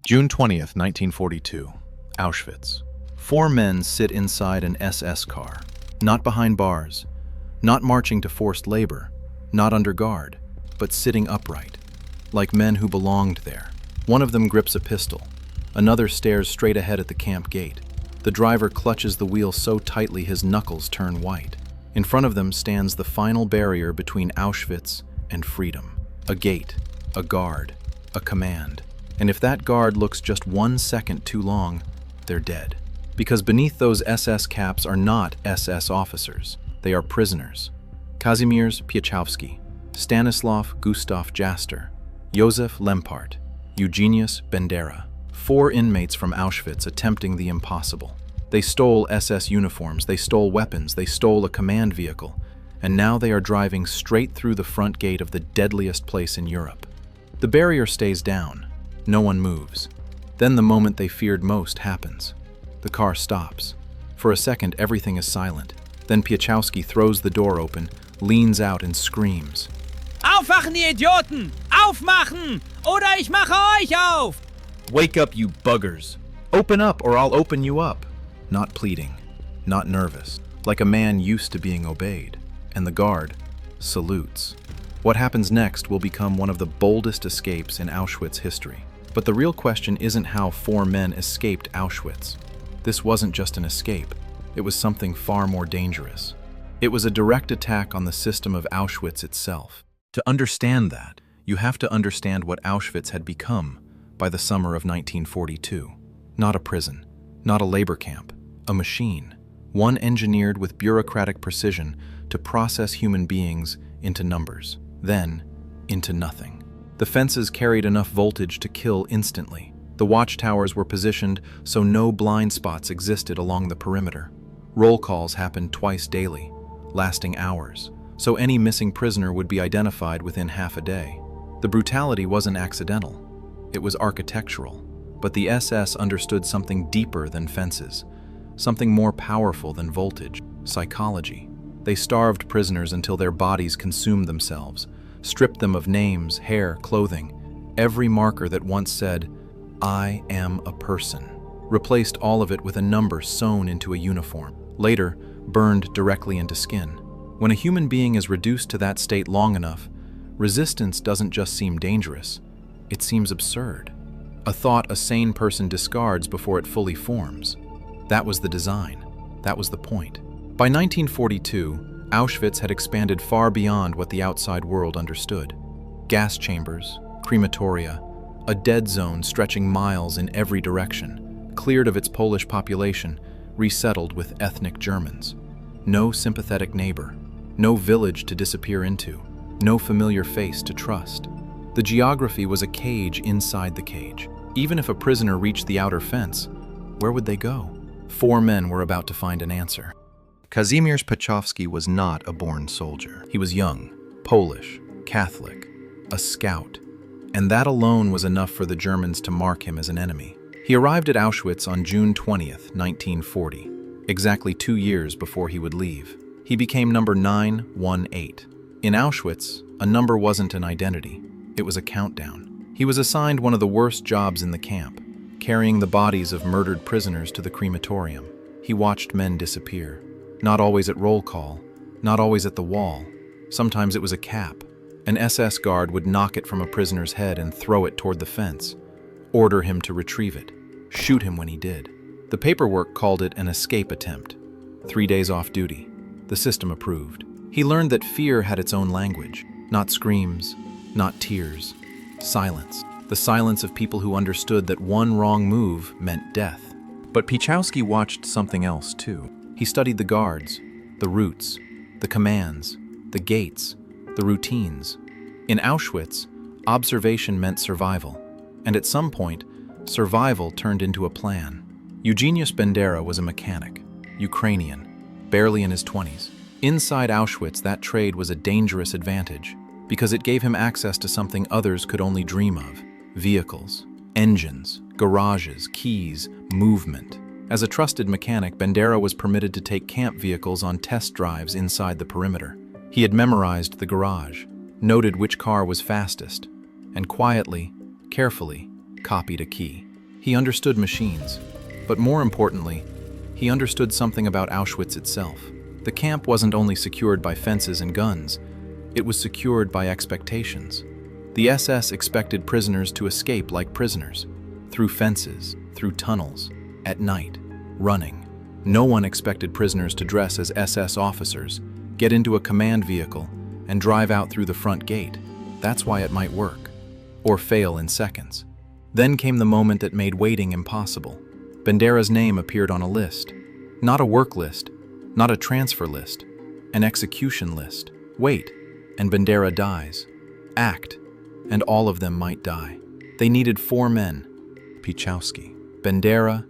June 20th, 1942, Auschwitz. 4 men sit inside an SS car, not behind bars, not marching to forced labor, not under guard, but sitting upright, like men who belonged there. One of them grips a pistol. Another stares straight ahead at the camp gate. The driver clutches the wheel so tightly his knuckles turn white. In front of them stands the final barrier between Auschwitz and freedom. A gate, a guard, a command. And if that guard looks just 1 second too long, they're dead. Because beneath those SS caps are not SS officers. They are prisoners. Kazimierz Piechowski, Stanislav Gustav Jaster, Josef Lempart, Eugenius Bendera. 4 inmates from Auschwitz attempting the impossible. They stole SS uniforms, they stole weapons, they stole a command vehicle, and now they are driving straight through the front gate of the deadliest place in Europe. The barrier stays down. No one moves. Then the moment they feared most happens. The car stops. For a second, everything is silent. Then Piechowski throws the door open, leans out and screams. Aufwachen, ihr Idioten! Aufmachen! Oder ich mache euch auf! Wake up, you buggers! Open up or I'll open you up! Not pleading, not nervous, like a man used to being obeyed. And the guard salutes. What happens next will become one of the boldest escapes in Auschwitz history. But the real question isn't how 4 men escaped Auschwitz. This wasn't just an escape. It was something far more dangerous. It was a direct attack on the system of Auschwitz itself. To understand that, you have to understand what Auschwitz had become by the summer of 1942. Not a prison, not a labor camp, a machine. One engineered with bureaucratic precision to process human beings into numbers, then into nothing. The fences carried enough voltage to kill instantly. The watchtowers were positioned so no blind spots existed along the perimeter. Roll calls happened twice daily, lasting hours, so any missing prisoner would be identified within half a day. The brutality wasn't accidental. It was architectural. But the SS understood something deeper than fences, something more powerful than voltage, psychology. They starved prisoners until their bodies consumed themselves, stripped them of names, hair, clothing, every marker that once said, "I am a person," replaced all of it with a number sewn into a uniform, later burned directly into skin. When a human being is reduced to that state long enough, resistance doesn't just seem dangerous, it seems absurd. A thought a sane person discards before it fully forms. That was the design. That was the point. By 1942, Auschwitz had expanded far beyond what the outside world understood. Gas chambers, crematoria, a dead zone stretching miles in every direction, cleared of its Polish population, resettled with ethnic Germans. No sympathetic neighbor, no village to disappear into, no familiar face to trust. The geography was a cage inside the cage. Even if a prisoner reached the outer fence, where would they go? 4 men were about to find an answer. Kazimierz Piechowski was not a born soldier. He was young, Polish, Catholic, a scout, and that alone was enough for the Germans to mark him as an enemy. He arrived at Auschwitz on June 20th, 1940, exactly 2 years before he would leave. He became number 918. In Auschwitz, a number wasn't an identity, it was a countdown. He was assigned one of the worst jobs in the camp, carrying the bodies of murdered prisoners to the crematorium. He watched men disappear. Not always at roll call, not always at the wall. Sometimes it was a cap. An SS guard would knock it from a prisoner's head and throw it toward the fence, order him to retrieve it, shoot him when he did. The paperwork called it an escape attempt. 3 days off duty. The system approved. He learned that fear had its own language, not screams, not tears, silence. The silence of people who understood that one wrong move meant death. But Piechowski watched something else too. He studied the guards, the routes, the commands, the gates, the routines. In Auschwitz, observation meant survival, and at some point, survival turned into a plan. Eugenius Bendera was a mechanic, Ukrainian, barely in his 20s. Inside Auschwitz, that trade was a dangerous advantage because it gave him access to something others could only dream of: vehicles, engines, garages, keys, movement. As a trusted mechanic, Bendera was permitted to take camp vehicles on test drives inside the perimeter. He had memorized the garage, noted which car was fastest, and quietly, carefully, copied a key. He understood machines, but more importantly, he understood something about Auschwitz itself. The camp wasn't only secured by fences and guns, it was secured by expectations. The SS expected prisoners to escape like prisoners, through fences, through tunnels, at night, running. No one expected prisoners to dress as SS officers, get into a command vehicle, and drive out through the front gate. That's why it might work, or fail in seconds. Then came the moment that made waiting impossible. Bandera's name appeared on a list. Not a work list, not a transfer list, an execution list. Wait, and Bandera dies. Act, and all of them might die. They needed 4 men: Piechowski, Bandera,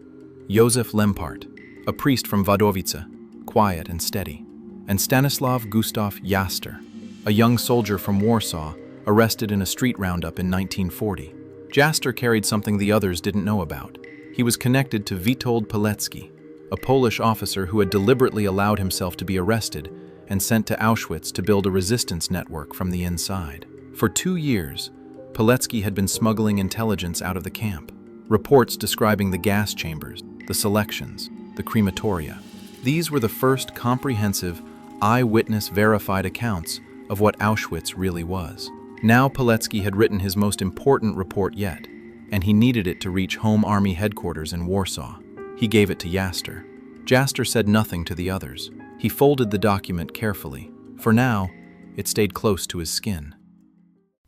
Józef Lempart, a priest from Wadowice, quiet and steady, and Stanislav Gustav Jaster, a young soldier from Warsaw, arrested in a street roundup in 1940. Jaster carried something the others didn't know about. He was connected to Witold Pilecki, a Polish officer who had deliberately allowed himself to be arrested and sent to Auschwitz to build a resistance network from the inside. For 2 years, Pilecki had been smuggling intelligence out of the camp. Reports describing the gas chambers, the selections, the crematoria. These were the first comprehensive, eyewitness-verified accounts of what Auschwitz really was. Now Pilecki had written his most important report yet, and he needed it to reach Home Army headquarters in Warsaw. He gave it to Jaster. Jaster said nothing to the others. He folded the document carefully. For now, it stayed close to his skin.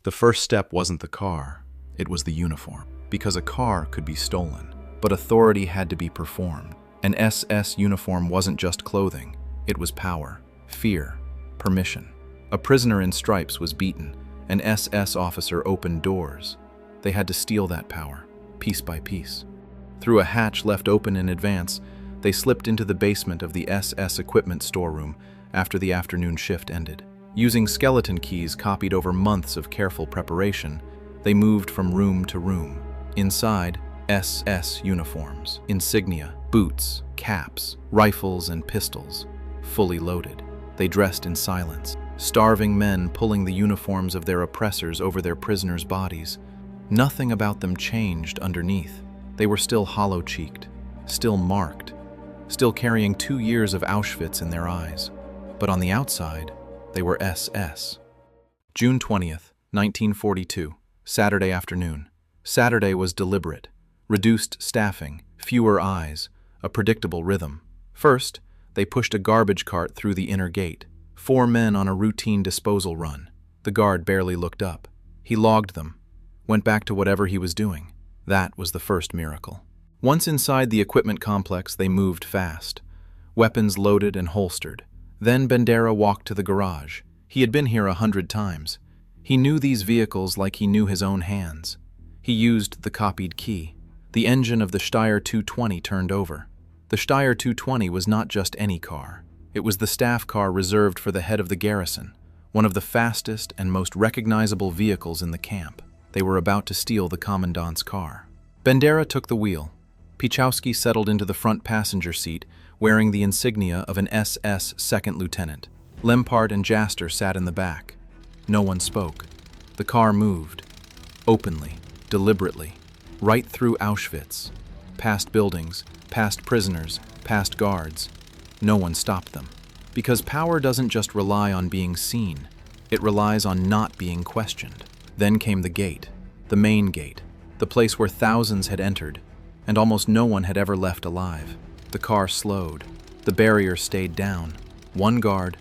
The first step wasn't the car, it was the uniform. Because a car could be stolen, but authority had to be performed. An SS uniform wasn't just clothing, it was power, fear, permission. A prisoner in stripes was beaten. An SS officer opened doors. They had to steal that power, piece by piece. Through a hatch left open in advance, they slipped into the basement of the SS equipment storeroom after the afternoon shift ended. Using skeleton keys copied over months of careful preparation, they moved from room to room. Inside, SS uniforms, insignia, boots, caps, rifles and pistols, fully loaded. They dressed in silence, starving men pulling the uniforms of their oppressors over their prisoners' bodies. Nothing about them changed underneath. They were still hollow-cheeked, still marked, still carrying 2 years of Auschwitz in their eyes. But on the outside, they were SS. June 20th, 1942, Saturday afternoon. Saturday was deliberate. Reduced staffing, fewer eyes, a predictable rhythm. First, they pushed a garbage cart through the inner gate. 4 men on a routine disposal run. The guard barely looked up. He logged them, went back to whatever he was doing. That was the first miracle. Once inside the equipment complex, they moved fast, weapons loaded and holstered. Then Bandera walked to the garage. He had been here 100 times. He knew these vehicles like he knew his own hands. He used the copied key. The engine of the Steyr 220 turned over. The Steyr 220 was not just any car. It was the staff car reserved for the head of the garrison, one of the fastest and most recognizable vehicles in the camp. They were about to steal the commandant's car. Bandera took the wheel. Piechowski settled into the front passenger seat, wearing the insignia of an SS second lieutenant. Lempart and Jaster sat in the back. No one spoke. The car moved, openly, deliberately, right through Auschwitz, past buildings, past prisoners, past guards. No one stopped them. Because power doesn't just rely on being seen, it relies on not being questioned. Then came the gate, the main gate, the place where thousands had entered, and almost no one had ever left alive. The car slowed. The barrier stayed down. 1 guard,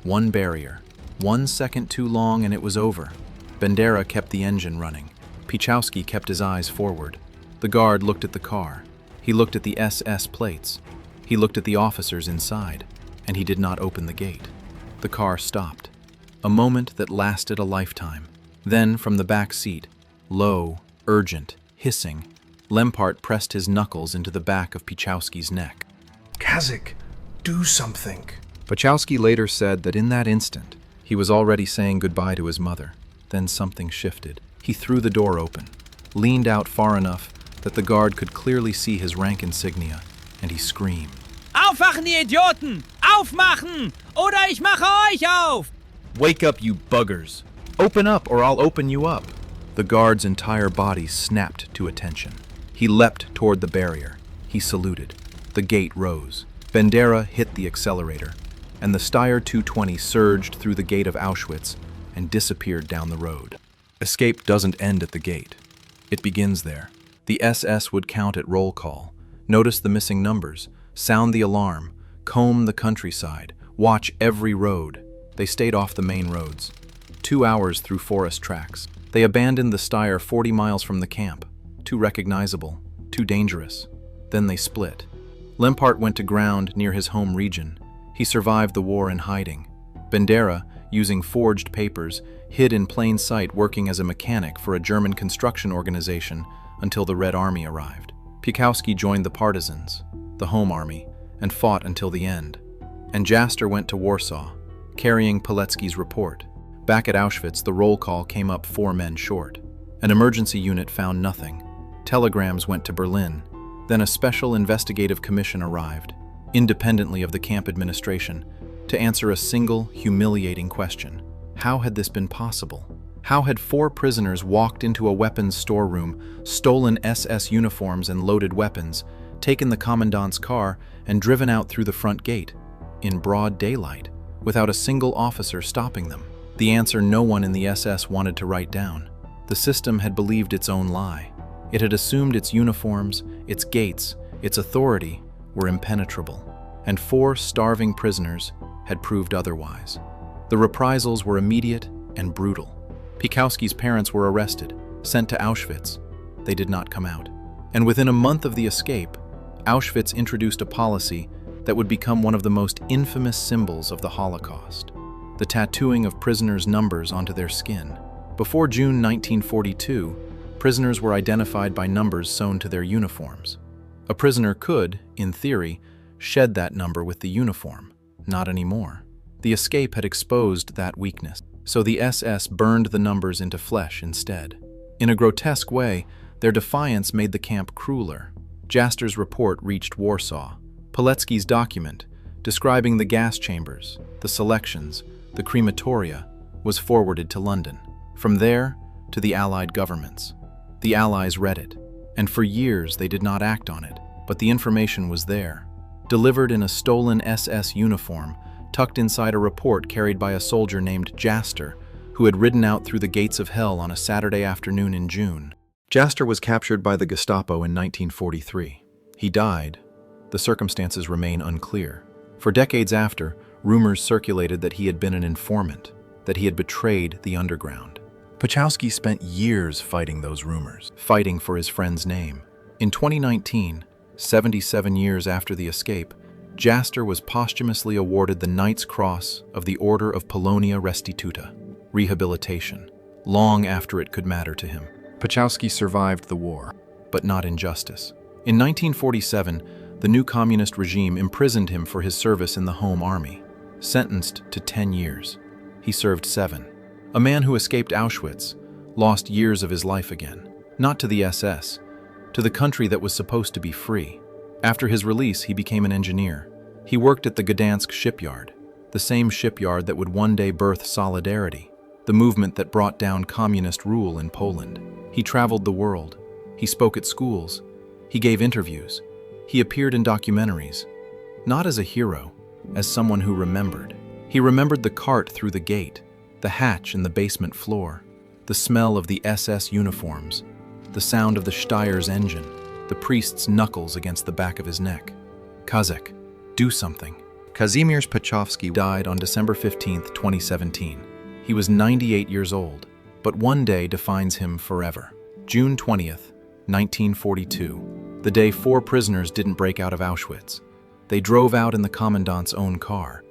1 barrier. 1 second too long and it was over. Bandera kept the engine running. Piechowski kept his eyes forward. The guard looked at the car. He looked at the SS plates. He looked at the officers inside, and he did not open the gate. The car stopped. A moment that lasted a lifetime. Then, from the back seat, low, urgent, hissing, Lempart pressed his knuckles into the back of Piechowski's neck. Kazik, do something. Piechowski later said that in that instant, he was already saying goodbye to his mother. Then something shifted. He threw the door open, leaned out far enough that the guard could clearly see his rank insignia, and he screamed. Aufwachen, die Idioten! Aufmachen! Oder ich mache euch auf! Wake up, you buggers! Open up or I'll open you up! The guard's entire body snapped to attention. He leapt toward the barrier. He saluted. The gate rose. Bandera hit the accelerator, and the Steyr 220 surged through the gate of Auschwitz and disappeared down the road. Escape doesn't end at the gate. It begins there. The SS would count at roll call, notice the missing numbers, sound the alarm, comb the countryside, watch every road. They stayed off the main roads. 2 hours through forest tracks. They abandoned the Steyr 40 miles from the camp. Too recognizable, too dangerous. Then they split. Lempart went to ground near his home region. He survived the war in hiding. Bandera, using forged papers, hid in plain sight working as a mechanic for a German construction organization until the Red Army arrived. Piechowski joined the partisans, the Home Army, and fought until the end. And Jaster went to Warsaw, carrying Pilecki's report. Back at Auschwitz, the roll call came up 4 men short. An emergency unit found nothing. Telegrams went to Berlin. Then a special investigative commission arrived, independently of the camp administration, to answer a single, humiliating question. How had this been possible? How had 4 prisoners walked into a weapons storeroom, stolen SS uniforms and loaded weapons, taken the commandant's car, and driven out through the front gate, in broad daylight, without a single officer stopping them? The answer no one in the SS wanted to write down. The system had believed its own lie. It had assumed its uniforms, its gates, its authority were impenetrable, and 4 starving prisoners had proved otherwise. The reprisals were immediate and brutal. Piechowski's parents were arrested, sent to Auschwitz. They did not come out. And within a month of the escape, Auschwitz introduced a policy that would become one of the most infamous symbols of the Holocaust: the tattooing of prisoners' numbers onto their skin. Before June 1942, prisoners were identified by numbers sewn to their uniforms. A prisoner could, in theory, shed that number with the uniform. Not anymore. The escape had exposed that weakness, so the SS burned the numbers into flesh instead. In a grotesque way, their defiance made the camp crueler. Jaster's report reached Warsaw. Pilecki's document, describing the gas chambers, the selections, the crematoria, was forwarded to London. From there, to the Allied governments. The Allies read it, and for years they did not act on it, but the information was there, delivered in a stolen SS uniform, tucked inside a report carried by a soldier named Jaster, who had ridden out through the gates of hell on a Saturday afternoon in June. Jaster was captured by the Gestapo in 1943. He died. The circumstances remain unclear. For decades after, rumors circulated that he had been an informant, that he had betrayed the underground. Piechowski spent years fighting those rumors, fighting for his friend's name. In 2019, 77 years after the escape, Jaster was posthumously awarded the Knight's Cross of the Order of Polonia Restituta, rehabilitation, long after it could matter to him. Piechowski survived the war, but not injustice. In 1947, the new communist regime imprisoned him for his service in the Home Army, sentenced to 10 years. He served 7. A man who escaped Auschwitz lost years of his life again, not to the SS, to the country that was supposed to be free. After his release, he became an engineer. He worked at the Gdansk shipyard, the same shipyard that would one day birth Solidarity, the movement that brought down communist rule in Poland. He traveled the world. He spoke at schools. He gave interviews. He appeared in documentaries, not as a hero, as someone who remembered. He remembered the cart through the gate, the hatch in the basement floor, the smell of the SS uniforms, the sound of the Steyr's engine, the priest's knuckles against the back of his neck. Kazak, do something. Kazimierz Piechowski died on December 15, 2017. He was 98 years old, but one day defines him forever. June 20th, 1942, the day 4 prisoners didn't break out of Auschwitz. They drove out in the commandant's own car.